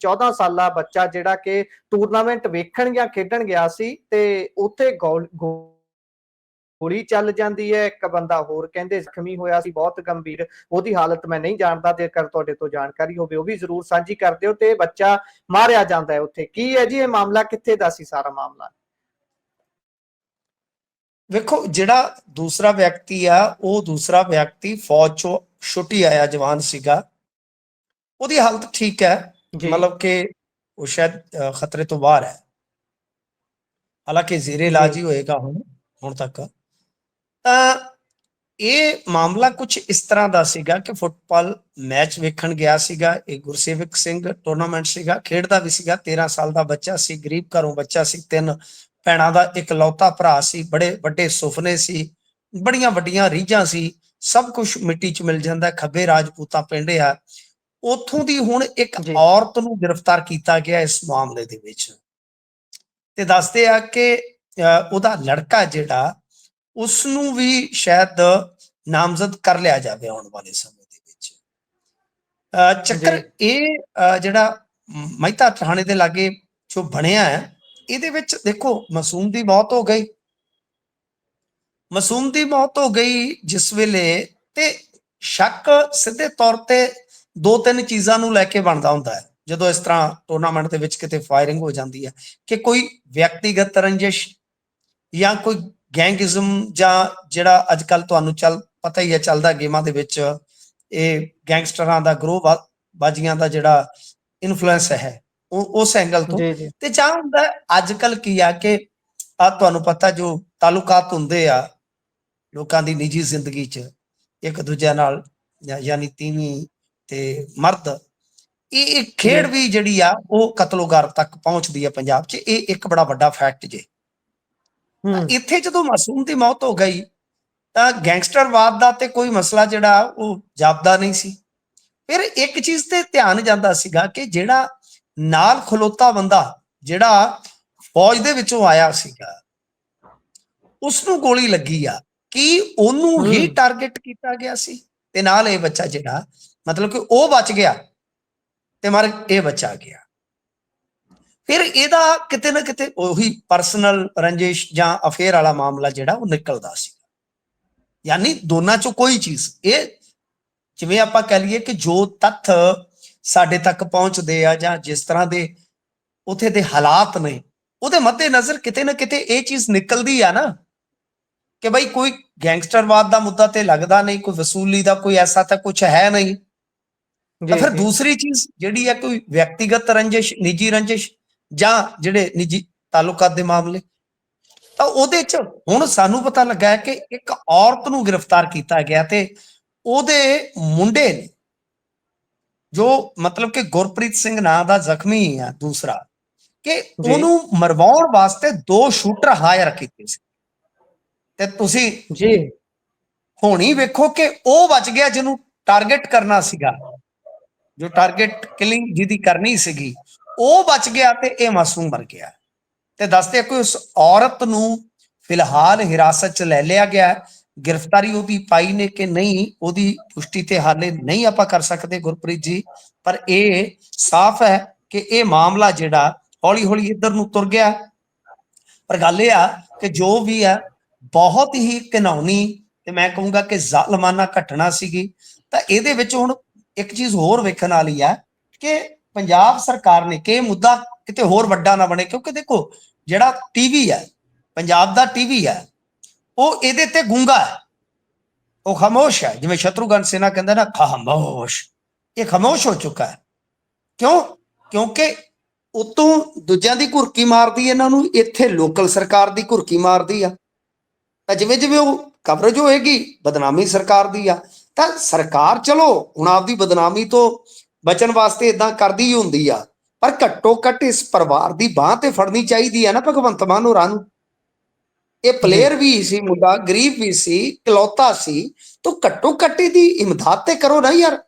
14 ਸਾਲਾ ਬੱਚਾ ਜਿਹੜਾ ਕਿ ਟੂਰਨਾਮੈਂਟ ਵੇਖਣ ਗਿਆ, ਖੇਡਣ ਗਿਆ ਸੀ ਤੇ ਉੱਥੇ ਗੋਲੀ ਚੱਲ ਜਾਂਦੀ ਹੈ। ਇੱਕ ਬੰਦਾ ਹੋਰ ਕਹਿੰਦੇ ਜ਼ਖਮੀ ਹੋਇਆ ਸੀ, ਬਹੁਤ ਗੰਭੀਰ, ਉਹਦੀ ਹਾਲਤ ਮੈਂ ਨਹੀਂ ਜਾਣਦਾ, ਜੇਕਰ ਤੁਹਾਡੇ ਤੋਂ ਜਾਣਕਾਰੀ ਹੋਵੇ ਉਹ ਵੀ ਜ਼ਰੂਰ ਸਾਂਝੀ ਕਰ ਦਿਓ। ਤੇ ਬੱਚਾ ਮਾਰਿਆ ਜਾਂਦਾ ਹੈ ਉੱਥੇ। ਕੀ ਹੈ ਜੀ ਇਹ ਮਾਮਲਾ, ਕਿੱਥੇ ਦਾ ਸੀ ਸਾਰਾ ਮਾਮਲਾ? ਵੇਖੋ, ਜਿਹੜਾ ਦੂਸਰਾ ਵਿਅਕਤੀ ਆ, ਉਹ ਦੂਸਰਾ ਵਿਅਕਤੀ ਫੌਜ ਚੋਂ ਛੁੱਟੀ ਆਇਆ ਜਵਾਨ ਸੀਗਾ, ਉਹਦੀ ਹਾਲਤ ਠੀਕ ਹੈ, ਮਤਲਬ ਕਿ ਉਹ ਸ਼ਾਇਦ ਖਤਰੇ ਤੋਂ ਬਾਹਰ ਹੈ, ਹਾਲਾਂਕਿ ਜ਼ੇਰੇ ਇਲਾਜ ਹੀ ਹੋਏਗਾ ਹੁਣ ਤੱਕ। ਤਾਂ ਇਹ ਮਾਮਲਾ ਕੁਝ ਇਸ ਤਰ੍ਹਾਂ ਦਾ ਸੀਗਾ ਕਿ ਫੁੱਟਬਾਲ ਮੈਚ ਵੇਖਣ ਗਿਆ ਸੀਗਾ, ਇਹ ਗੁਰਸੇਵਕ ਸਿੰਘ ਟੂਰਨਾਮੈਂਟ ਸੀਗਾ, ਖੇਡਦਾ ਵੀ ਸੀਗਾ, 13 ਸਾਲ ਦਾ ਬੱਚਾ ਸੀ, ਗਰੀਬ ਘਰੋਂ ਬੱਚਾ ਸੀ, 3 ਭੈਣਾਂ ਦਾ ਇਕਲੌਤਾ ਭਰਾ ਸੀ, ਬੜੇ ਵੱਡੇ ਸੁਪਨੇ ਸੀ, ਬੜੀਆਂ ਵੱਡੀਆਂ ਰੀਝਾਂ ਸੀ, ਸਭ ਕੁਝ ਮਿੱਟੀ 'ਚ ਮਿਲ ਜਾਂਦਾ। ਖੱਬੇ ਰਾਜਪੂਤਾਂ ਪਿੰਡ ਆ, ਉੱਥੋਂ ਦੀ ਹੁਣ ਇੱਕ ਔਰਤ ਨੂੰ ਗ੍ਰਿਫਤਾਰ ਕੀਤਾ ਗਿਆ ਇਸ ਮਾਮਲੇ ਦੇ ਵਿੱਚ। ਤੇ ਦੱਸਦੇ ਆ ਕਿ ਉਹਦਾ ਲੜਕਾ ਜਿਹੜਾ, ਉਸਨੂੰ ਵੀ ਸ਼ਾਇਦ ਨਾਮਜ਼ਦ ਕਰ ਲਿਆ ਜਾਵੇ ਆਉਣ ਵਾਲੇ ਸਮੇਂ ਦੇ ਵਿੱਚ। ਚੱਕਰ ਇਹ ਜਿਹੜਾ ਮਹਿਤਾ ਥਾਣੇ ਦੇ ਲਾਗੇ ਜੋ ਬਣਿਆ ਹੈ, ਇਹਦੇ ਵਿੱਚ ਦੇਖੋ ਮਾਸੂਮ ਦੀ ਮੌਤ ਹੋ ਗਈ, ਮਾਸੂਮ ਦੀ ਮੌਤ ਹੋ ਗਈ ਜਿਸ ਵੇਲੇ, ਤੇ ਸ਼ੱਕ ਸਿੱਧੇ ਤੌਰ ਤੇ 2-3 ਚੀਜ਼ਾਂ ਨੂੰ ਲੈ ਕੇ ਬਣਦਾ ਹੁੰਦਾ ਹੈ ਜਦੋਂ ਇਸ ਤਰ੍ਹਾਂ ਟੂਰਨਾਮੈਂਟ ਦੇ ਵਿੱਚ ਕਿਤੇ ਫਾਇਰਿੰਗ ਹੋ ਜਾਂਦੀ ਹੈ, ਕਿ ਕੋਈ ਵਿਅਕਤੀਗਤ ਰੰਜਿਸ਼ ਜਾਂ ਕੋਈ ਗੈਂਗਿਜ਼ਮ, ਜਾਂ ਜਿਹੜਾ ਅੱਜ ਕੱਲ ਤੁਹਾਨੂੰ ਪਤਾ ਹੀ ਹੈ ਚੱਲਦਾ ਗੇਮਾਂ ਦੇ ਵਿੱਚ, ਇਹ ਗੈਂਗਸਟਰਾਂ ਦਾ ਗਰੋਹ ਬਾਜੀਆਂ ਦਾ ਜਿਹੜਾ ਇਨਫਲੂਐਂਸ ਹੈ, ਉਸ ਐਂਗਲ ਤੋਂ। ਤੇ ਜਾਂ ਹੁੰਦਾ ਅੱਜ ਕੱਲ ਕੀ ਆ ਕਿ ਤੁਹਾਨੂੰ ਪਤਾ ਜੋ ਤਾਲੁਕਾਤ ਹੁੰਦੇ ਆ ਲੋਕਾਂ ਦੀ ਨਿੱਜੀ ਜ਼ਿੰਦਗੀ 'ਚ ਇੱਕ ਦੂਜੇ ਨਾਲ, ਯਾਨੀ ਤੀਵੀਂ ਤੇ ਮਰਦ, ਇਹ ਖੇਡ ਵੀ ਜਿਹੜੀ ਆ ਉਹ ਕਤਲੋਗਾਰ ਤੱਕ ਪਹੁੰਚਦੀ ਹੈ ਪੰਜਾਬ 'ਚ। ਇਹ ਇੱਕ ਬੜਾ ਵੱਡਾ ਫੈਕਟ ਜੇ। ਇੱਥੇ ਜਦੋਂ ਮਾਸੂਮ ਦੀ ਮੌਤ ਹੋ ਗਈ ਤਾਂ ਗੈਂਗਸਟਰਵਾਦ ਦਾ ਤੇ ਕੋਈ ਮਸਲਾ ਜਿਹੜਾ ਉਹ ਜਾਪਦਾ ਨਹੀਂ ਸੀ। ਫਿਰ ਇੱਕ ਚੀਜ਼ ਤੇ ਧਿਆਨ ਜਾਂਦਾ ਸੀਗਾ ਕਿ ਜਿਹੜਾ ਨਾਲ ਖਲੋਤਾ ਬੰਦਾ ਜਿਹੜਾ ਫੌਜ ਦੇ ਵਿੱਚੋਂ ਆਇਆ ਸੀਗਾ, ਉਸਨੂੰ ਗੋਲੀ ਲੱਗੀ ਆ, ਕੀ ਉਹਨੂੰ ਹੀ ਟਾਰਗੇਟ ਕੀਤਾ ਗਿਆ ਸੀ? ਤੇ ਨਾਲ ਇਹ ਬੱਚਾ ਜਿਹੜਾ, ਮਤਲਬ ਕਿ ਉਹ ਬਚ ਗਿਆ ਤੇ ਮਰ ਇਹ ਬਚਾ ਗਿਆ। ਫਿਰ ਇਹਦਾ ਕਿਤੇ ਨਾ ਕਿਤੇ ਉਹੀ ਪਰਸਨਲ ਰੰਜਿਸ਼ ਜਾਂ ਅਫੇਅਰ ਵਾਲਾ ਮਾਮਲਾ ਜਿਹੜਾ ਉਹ ਨਿਕਲਦਾ ਸੀ। ਯਾਨੀ ਦੋਨਾਂ ਚੋਂ ਕੋਈ ਚੀਜ਼, ਇਹ ਜਿਵੇਂ ਆਪਾਂ ਕਹਿ ਲਈਏ ਕਿ ਜੋ ਤੱਥ ਸਾਡੇ ਤੱਕ ਪਹੁੰਚਦੇ ਆ ਜਾਂ ਜਿਸ ਤਰ੍ਹਾਂ ਦੇ ਉੱਥੇ ਦੇ ਹਾਲਾਤ ਨੇ, ਉਹਦੇ ਮੱਦੇ ਨਜ਼ਰ ਕਿਤੇ ਨਾ ਕਿਤੇ ਇਹ ਚੀਜ਼ ਨਿਕਲਦੀ ਆ ਨਾ ਕਿ ਬਈ ਕੋਈ ਗੈਂਗਸਟਰਵਾਦ ਦਾ ਮੁੱਦਾ ਤੇ ਲੱਗਦਾ ਨਹੀਂ, ਕੋਈ ਵਸੂਲੀ ਦਾ ਕੋਈ ਐਸਾ ਤਾਂ ਕੁਝ ਹੈ ਨਹੀਂ। ਤਾਂ ਫਿਰ ਦੂਸਰੀ ਚੀਜ਼ ਜਿਹੜੀ ਹੈ ਕੋਈ ਵਿਅਕਤੀਗਤ ਰੰਜਿਸ਼, ਨਿੱਜੀ ਰੰਜਿਸ਼ ਜਾਂ ਜਿਹੜੇ ਨਿੱਜੀ ਤਾਲੁਕਾਤ ਦੇ ਮਾਮਲੇ, ਤਾਂ ਉਹਦੇ ਚ ਹੁਣ ਸਾਨੂੰ ਪਤਾ ਲੱਗਾ ਹੈ ਕਿ ਇੱਕ ਔਰਤ ਨੂੰ ਗ੍ਰਿਫਤਾਰ ਕੀਤਾ ਗਿਆ ਤੇ ਉਹਦੇ ਮੁੰਡੇ ਨੇ, ਜੋ ਮਤਲਬ ਕਿ ਗੁਰਪ੍ਰੀਤ ਸਿੰਘ ਨਾਂ ਦਾ ਜ਼ਖਮੀ ਆ ਦੂਸਰਾ, ਕਿ ਉਹਨੂੰ ਮਰਵਾਉਣ ਵਾਸਤੇ 2 ਸ਼ੂਟਰ ਹਾਇਰ ਕੀਤੇ ਸੀ। ਤੇ ਤੁਸੀਂ ਹੁਣ ਹੀ ਵੇਖੋ ਕਿ ਉਹ ਬਚ ਗਿਆ ਜਿਹਨੂੰ ਟਾਰਗੇਟ ਕਰਨਾ ਸੀਗਾ, ਜੋ ਟਾਰਗੇਟ ਕਿਲਿੰਗ ਜਿਹਦੀ ਕਰਨੀ ਸੀਗੀ ਉਹ ਬਚ ਗਿਆ ਤੇ ਇਹ ਮਾਸੂਮ ਮਰ ਗਿਆ। ਤੇ ਦੱਸਦੇ ਕੋਈ ਉਸ ਔਰਤ ਨੂੰ ਫਿਲਹਾਲ ਹਿਰਾਸਤ 'ਚ ਲੈ ਲਿਆ ਗਿਆ। ਗ੍ਰਿਫਤਾਰੀ ਉਹਦੀ ਪਾਈ ਨੇ ਕਿ ਨਹੀਂ, ਉਹਦੀ ਪੁਸ਼ਟੀ ਤੇ ਹਾਲੇ ਨਹੀਂ ਆਪਾਂ ਕਰ ਸਕਦੇ ਗੁਰਪ੍ਰੀਤ ਜੀ, ਪਰ ਇਹ ਸਾਫ਼ ਹੈ ਕਿ ਇਹ ਮਾਮਲਾ ਜਿਹੜਾ ਹੌਲੀ ਹੌਲੀ ਇੱਧਰ ਨੂੰ ਤੁਰ ਗਿਆ। ਪਰ ਗੱਲ ਇਹ ਆ ਕਿ ਜੋ ਵੀ ਹੈ ਬਹੁਤ ਹੀ ਘਿਨਾਉਣੀ ਤੇ ਮੈਂ ਕਹੂੰਗਾ ਕਿ ਜ਼ਾਲਮਾਨਾ ਘਟਨਾ ਸੀਗੀ। ਤਾਂ ਇਹਦੇ ਵਿੱਚ ਹੁਣ ਇੱਕ ਚੀਜ਼ ਹੋਰ ਵੇਖਣ ਵਾਲੀ ਹੈ ਕਿ ਪੰਜਾਬ ਸਰਕਾਰ ਨੇ ਕਿ ਇਹ ਮੁੱਦਾ ਕਿਤੇ ਹੋਰ ਵੱਡਾ ਨਾ ਬਣੇ, ਕਿਉਂਕਿ ਦੇਖੋ ਜਿਹੜਾ ਟੀਵੀ ਹੈ, ਪੰਜਾਬ ਦਾ ਟੀਵੀ ਹੈ, ਉਹ ਇਹਦੇ ਤੇ ਗੂੰਗਾ ਹੈ, ਉਹ ਖਾਮੋਸ਼ ਹੈ। ਜਿਵੇਂ ਸ਼ਤਰੂਘਨ ਸਿਨਹਾ ਕਹਿੰਦਾ ਨਾ ਖਾਮੋਸ਼, ਇਹ ਖਾਮੋਸ਼ ਹੋ ਚੁੱਕਾ ਹੈ। ਕਿਉਂ? ਕਿਉਂਕਿ ਉਤੋਂ ਦੂਜਿਆਂ ਦੀ ਘੁਰਕੀ ਮਾਰਦੀ ਇਹਨਾਂ ਨੂੰ, ਇੱਥੇ ਲੋਕਲ ਸਰਕਾਰ ਦੀ ਘੁਰਕੀ ਮਾਰਦੀ ਆ। ਤਾਂ ਜਿਵੇਂ ਜਿਵੇਂ ਉਹ ਕਵਰੇਜ ਹੋਏਗੀ ਬਦਨਾਮੀ ਸਰਕਾਰ ਦੀ ਆ। ਤਾਂ ਸਰਕਾਰ ਚਲੋ ਹੁਣ ਆਪਦੀ ਬਦਨਾਮੀ ਤੋਂ ਬਚਣ ਵਾਸਤੇ ਇਦਾਂ ਕਰਦੀ ਹੀ ਹੁੰਦੀ ਆ, ਪਰ ਘੱਟੋ ਘੱਟ ਇਸ ਪਰਿਵਾਰ ਦੀ ਬਾਂਹ ਤੇ ਫੜਨੀ ਚਾਹੀਦੀ ਹੈ ਨਾ ਭਗਵੰਤ ਮਾਨ ਹੋਰਾਂ ਨੂੰ। ਇਹ ਪਲੇਅਰ ਵੀ ਸੀ, ਮੁੰਡਾ ਗਰੀਬ ਵੀ ਸੀ, ਇਕਲੌਤਾ ਸੀ, ਤਾਂ ਘੱਟੋ ਘੱਟ ਇਹਦੀ ਇਮਦਾਦ ਤੇ ਕਰੋ ਨਾ ਯਾਰ।